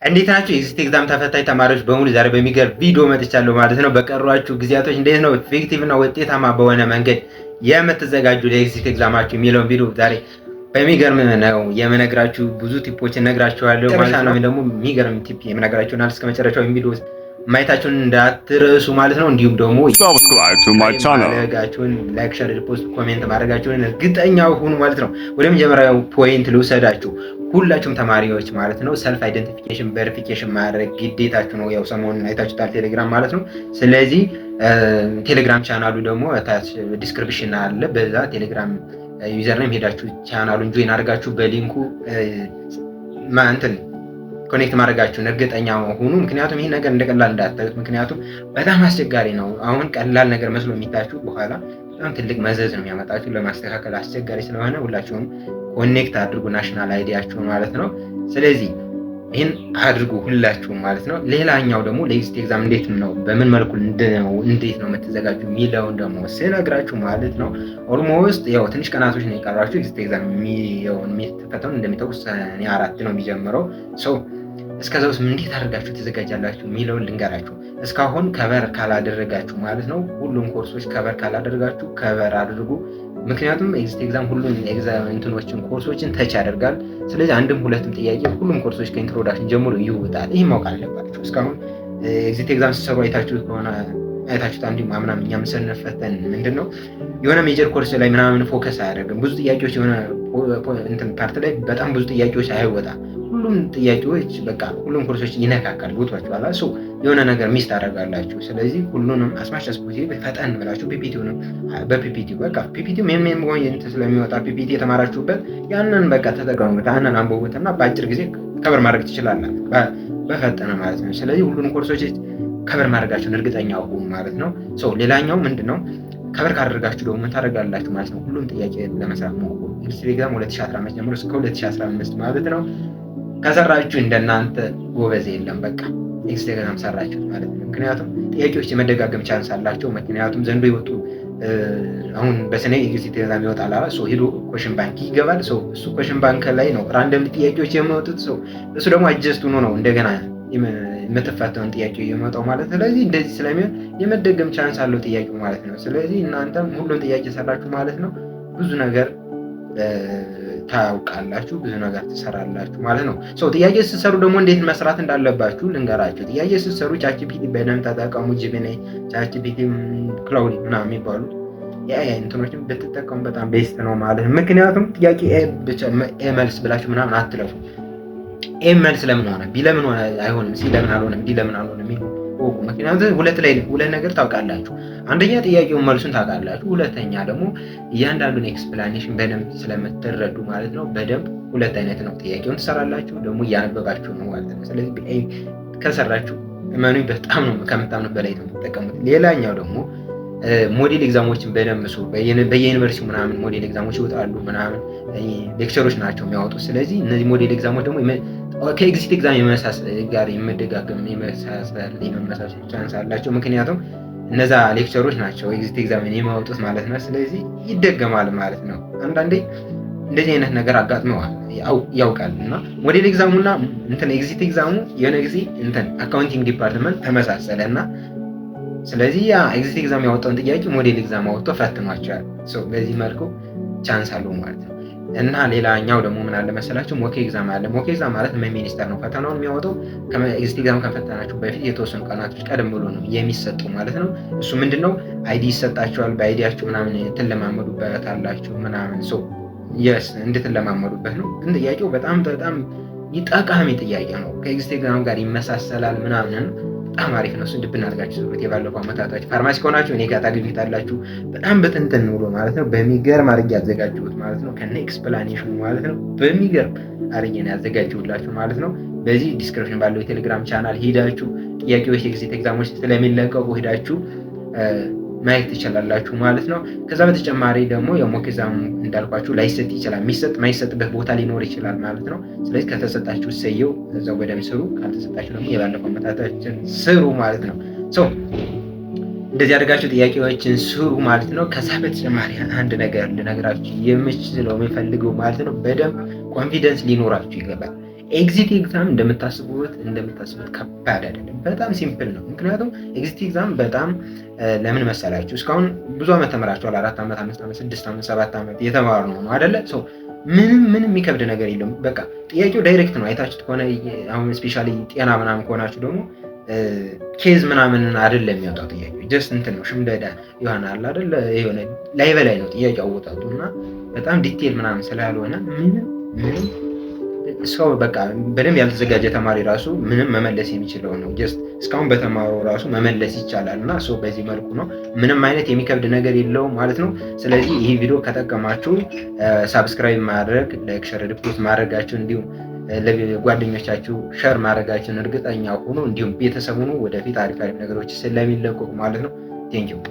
እንዴት ናችሁ? የኤግዚት ኤግዛም ተፈታኝ ተማሪዎች በሙሉ ዛሬ በሚገርም ቪዲዮ መጥቻለሁ ማለት ነው። በቀሯችሁ ጊዜያቶች እንዴት ነው ኢፌክቲቭ እና ውጤታማ በሆነ መንገድ የምትዘጋጁ ለኤግዚት ኤግዛማችሁ የሚለውን ቪዲዮ ዛሬ በሚገርም ነው የምነግራችሁ። ብዙ ቲፖችን እነግራችኋለሁ ማለት ነው። ደግሞ የሚገርም ቲፕ የምነግራችሁና እስከ መጨረሻው ቪዲዮ ማየታችሁን እንዳትረሱ ማለት ነው። እንዲሁም ደግሞ ማድረጋችሁን ላይክ፣ ሼር፣ ሪፖስት፣ ኮሜንት ማድረጋችሁን እርግጠኛ ሁኑ ማለት ነው። ወደ መጀመሪያው ፖይንት ልውሰዳችሁ። ሁላችሁም ተማሪዎች ማለት ነው ሰልፍ አይደንቲፊኬሽን ቬሪፊኬሽን ማድረግ ግዴታችሁ ነው። ያው ሰሞኑን አይታችሁታል ቴሌግራም ማለት ነው። ስለዚህ ቴሌግራም ቻናሉ ደግሞ ታች ዲስክሪፕሽን አለ። በዛ ቴሌግራም ዩዘር ኔም ሄዳችሁ ቻናሉን ጆይን አድርጋችሁ በሊንኩ ኮኔክት ማድረጋችሁን እርግጠኛ ሁኑ። ምክንያቱም ይህ ነገር እንደቀላል እንዳታዩት። ምክንያቱም በጣም አስቸጋሪ ነው። አሁን ቀላል ነገር መስሎ የሚታችሁ በኋላ በጣም ትልቅ መዘዝ ነው የሚያመጣችሁ። ለማስተካከል አስቸጋሪ ስለሆነ ሁላችሁም ኮኔክት አድርጉ ናሽናል አይዲያችሁን ማለት ነው። ስለዚህ ይህን አድርጉ ሁላችሁም ማለት ነው። ሌላኛው ደግሞ ለኤግዚት ኤግዛም እንዴት ነው በምን መልኩ እንዴት ነው የምትዘጋጁ የሚለውን ደግሞ ስነግራችሁ ማለት ነው። ኦልሞስት ያው ትንሽ ቀናቶች ነው የቀራችሁ። ኤግዚት ኤግዛም የሚፈተኑ እንደሚታወቁት ሰኔ 4 ነው የሚጀምረው። እስከዛው እንዴት አድርጋችሁ ትዘጋጃላችሁ የሚለውን ልንገራችሁ። እስካሁን ከበር ካላደረጋችሁ ማለት ነው ሁሉም ኮርሶች ከበር ካላደረጋችሁ ከበር አድርጉ። ምክንያቱም ኤግዚት ኤግዛም ሁሉም ኤግዛም እንትኖችን ኮርሶችን ተች ያደርጋል። ስለዚህ አንድም ሁለትም ጥያቄ ሁሉም ኮርሶች ከኢንትሮዳክሽን ጀምሮ ይወጣል። ይህ ማወቅ አለባችሁ። እስካሁን ኤግዚት ኤግዛም ሲሰሩ አይታችሁት አንዲም ምናምን እኛም ስንፈተን ምንድነው የሆነ ሜጀር ኮርስ ላይ ምናምን ፎከስ አያደርግም። ብዙ ጥያቄዎች የሆነ እንትን ፓርት ላይ በጣም ብዙ ጥያቄዎች አይወጣም። ሁሉም ጥያቄዎች በቃ ሁሉም ኮርሶች ይነካካል። ቦታችኋል ሶ የሆነ ነገር ሚስ ታደርጋላችሁ። ስለዚህ ሁሉንም አስማሽ ፖሲብል ፈጠን ብላችሁ ፒፒቲውንም በፒፒቲው በቃ ፒፒቲው ምን ወይንት ስለሚወጣ ፒፒቲ የተማራችሁበት ያንን በቃ ተጠቀሙበት። ያንን አንብቡትና በአጭር ጊዜ ከበር ማድረግ ትችላላችሁ በፈጠነ ማለት ነው። ስለዚህ ሁሉንም ኮርሶች ከበር ማድረጋችሁን እርግጠኛ ሁኑ ማለት ነው። ሌላኛው ምንድነው ከበር ካደረጋችሁ ደግሞ ምን ታደርጋላችሁ ማለት ነው። ሁሉም ጥያቄ ለመስራት ሞክሩ። ኤግዚት ኤግዛም 2015 ጀምሮ እስከ 2015 ማለት ነው ከሰራችሁ እንደናንተ ጎበዝ የለም። በቃ ኤግዚት ኤግዛም ሰራችሁ ማለት ነው። ምክንያቱም ጥያቄዎች የመደጋገም ቻንስ አላቸው። ምክንያቱም ዘንድሮ ይወጡ አሁን በሰኔ ኤግዚት ኤግዛም ይወጣል ሄዶ ኮሽን ባንክ ይገባል። እሱ ኮሽን ባንክ ላይ ነው ራንደም ጥያቄዎች የሚወጡት። እሱ ደግሞ አጀስት ሆኖ ነው እንደገና የምትፈተውን ጥያቄ የሚወጣው ማለት። ስለዚህ እንደዚህ ስለሚሆን የመደገም ቻንስ አለው ጥያቄው ማለት ነው። ስለዚህ እናንተም ሁሉም ጥያቄ ሰራችሁ ማለት ነው ብዙ ነገር ታውቃላችሁ፣ ብዙ ነገር ትሰራላችሁ ማለት ነው። ጥያቄ ስትሰሩ ደግሞ እንዴት መስራት እንዳለባችሁ ልንገራችሁ። ጥያቄ ስትሰሩ ቻትጂፒቲ በደንብ ተጠቀሙ። ጂሚናይ፣ ቻትጂፒቲ፣ ክላውድ ምናምን የሚባሉ የአይ እንትኖችን ብትጠቀሙ በጣም ቤስት ነው ማለት ነው። ምክንያቱም ጥያቄ ኤ መልስ ብላችሁ ምናምን አትለፉ። ኤ መልስ ለምን ሆነ፣ ቢ ለምን ሆነ አይሆንም፣ ሲ ለምን አልሆነም፣ ዲ ለምን አልሆነም የሚሉ ምክንያቱም ሁለት ነገር ታውቃላችሁ። አንደኛ ጥያቄውን መልሱን ታውቃላችሁ። ሁለተኛ ደግሞ እያንዳንዱን ኤክስፕላኔሽን በደንብ ስለምትረዱ ማለት ነው። በደንብ ሁለት አይነት ነው። ጥያቄውን ትሰራላችሁ ደግሞ እያነበባችሁ ነው ማለት ነው። ስለዚህ ከሰራችሁ እመኑ በጣም ነው ከምታምኑ በላይ ነው የምትጠቀሙት። ሌላኛው ደግሞ ሞዴል ኤግዛሞችን በደንብ ስሩ። በየዩኒቨርሲቲው ምናምን ሞዴል ኤግዛሞች ይወጣሉ ምናምን ሌክቸሮች ናቸው የሚያወጡት። ስለዚህ እነዚህ ሞዴል ኤግዛሞች ደግሞ ከኤግዚት ኤግዛም ጋር የመደጋገም የመመሳሰል ቻንስ አላቸው። ምክንያቱም እነዛ ሌክቸሮች ናቸው ኤግዚት ኤግዛምን የሚያወጡት ማለት ነው። ስለዚህ ይደገማል ማለት ነው። አንዳንዴ እንደዚህ አይነት ነገር አጋጥመዋል ያውቃል። እና ሞዴል ኤግዛሙና ኤግዚት ኤግዛሙ የሆነ ጊዜ አካውንቲንግ ዲፓርትመንት ተመሳሰለ እና ስለዚህ ያ ኤግዚት ኤግዛም ያወጣውን ጥያቄ ሞዴል ኤግዛም አወጥቶ ፈትኗቸዋል። በዚህ መልኩ ቻንስ አለው ማለት ነው። እና ሌላኛው ደግሞ ምን አለ መሰላችሁ ሞክ ኤግዛም አለ። ሞክ ኤግዛም ማለት ሚኒስተር ነው ፈተናውን የሚያወጣው። ኤግዚት ኤግዛም ከፈተናችሁ በፊት የተወሰኑ ቀናቶች ቀደም ብሎ ነው የሚሰጠው ማለት ነው። እሱ ምንድነው አይዲ ይሰጣችኋል። በአይዲያችሁ ምናምን ትለማመዱበት አላችሁ ምናምን እንድትለማመዱበት ነው። ግን ጥያቄው በጣም ጠቃሚ ጥያቄ ነው። ከኤግዚት ኤግዛም ጋር ይመሳሰላል ምናምን በጣም አሪፍ ነው። እሱ እንድብናርጋችሁ ስሩት። የባለፈው አመታቶች ፋርማሲ ከሆናችሁ እኔ ጋር ታገኙታላችሁ። በጣም በትንትን ብሎ ማለት ነው በሚገርም አድርጌ ያዘጋጀሁት ማለት ነው። ከነ ኤክስፕላኔሽኑ ማለት ነው በሚገርም አድርጌ ነው ያዘጋጀሁላችሁ ማለት ነው። በዚህ ዲስክሪፕሽን ባለው የቴሌግራም ቻናል ሄዳችሁ ጥያቄዎች ኤግዚት ኤግዛሞች ስለሚለቀቁ ሄዳችሁ ማየት ትችላላችሁ ማለት ነው። ከዛ በተጨማሪ ደግሞ የሞክ ኤግዛም እንዳልኳችሁ ላይሰጥ ይችላል። ማይሰጥበት ቦታ ሊኖር ይችላል ማለት ነው። ስለዚህ ከተሰጣችሁ ሰየው እዛው በደንብ ስሩ፣ ካልተሰጣችሁ ደግሞ የባለፈው አመታታችን ስሩ ማለት ነው። እንደዚህ አድርጋችሁ ጥያቄዎችን ስሩ ማለት ነው። ከዛ በተጨማሪ አንድ ነገር ልነግራችሁ የምችለው የሚፈልገው ማለት ነው በደንብ ኮንፊደንስ ሊኖራችሁ ይገባል። ኤግዚት ኤግዛም እንደምታስቡት ከባድ አይደለም። በጣም ሲምፕል ነው። ምክንያቱም ኤግዚት ኤግዛም በጣም ለምን መሰላችሁ? እስካሁን ብዙ ዓመት ተምራችኋል። 4 ዓመት፣ 5 ዓመት፣ 6 ዓመት፣ 7 ዓመት የተማሩ ነው አይደለ? ምንም የሚከብድ ነገር የለውም። በቃ ጥያቄው ዳይሬክት ነው። አይታችሁት ከሆነ አሁን ስፔሻሊ ጤና ምናምን ከሆናችሁ ደግሞ ኬዝ ምናምን አይደለም የሚያወጣው ጥያቄ ጀስት እንትን ነው ሽምደዳ ይሆናል አይደለ? የሆነ ላይ በላይ ነው ጥያቄ አወጣጡ እና በጣም ዲቴል ምናምን ስላልሆነ ምንም ሰው በቃ በደንብ ያልተዘጋጀ ተማሪ ራሱ ምንም መመለስ የሚችለው ነው። ጀስት እስካሁን በተማረው ራሱ መመለስ ይቻላል እና ሰው በዚህ መልኩ ነው። ምንም አይነት የሚከብድ ነገር የለውም ማለት ነው። ስለዚህ ይህ ቪዲዮ ከጠቀማችሁ ሳብስክራይብ ማድረግ፣ ላይክ፣ ሸር፣ ሪፖስት ማድረጋችሁ እንዲሁም ለጓደኞቻችሁ ሸር ማድረጋችሁን እርግጠኛ ሆኑ። እንዲሁም ቤተሰብ ሁኑ። ወደፊት አሪፍ ነገሮች ስለሚለቀቁ ማለት ነው። ቴንኪው